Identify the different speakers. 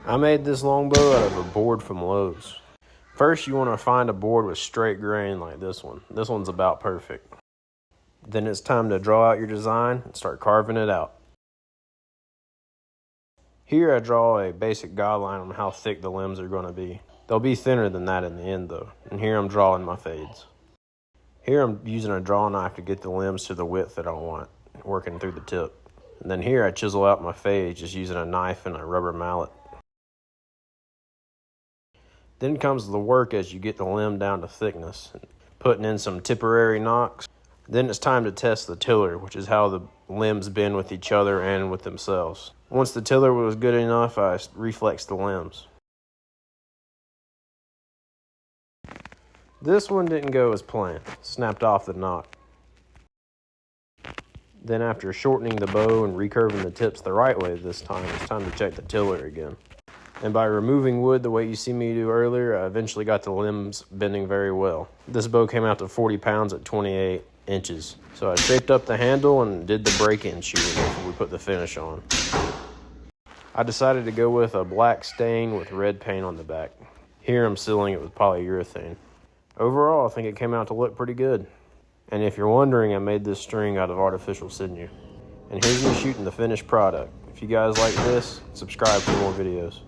Speaker 1: I made this longbow out of a board from Lowe's. First, you want to find a board with straight grain like this one. This one's about perfect. Then it's time to draw out your design and start carving it out. Here I draw a basic guideline on how thick the limbs are going to be. They'll be thinner than that in the end though, and here I'm drawing my fades. Here I'm using a draw knife to get the limbs to the width that I want, working through the tip. And then here I chisel out my fades just using a knife and a rubber mallet. Then comes the work as you get the limb down to thickness, putting in some temporary knocks. Then it's time to test the tiller, which is how the limbs bend with each other and with themselves. Once the tiller was good enough, I reflexed the limbs. This one didn't go as planned, snapped off the knock. Then after shortening the bow and recurving the tips the right way this time, it's time to check the tiller again. And by removing wood the way you see me do earlier, I eventually got the limbs bending very well. This bow came out to 40 pounds at 28 inches. So I shaped up the handle and did the break-in shooting before we put the finish on. I decided to go with a black stain with red paint on the back. Here I'm sealing it with polyurethane. Overall, I think it came out to look pretty good. And if you're wondering, I made this string out of artificial sinew. And here's me shooting the finished product. If you guys like this, subscribe for more videos.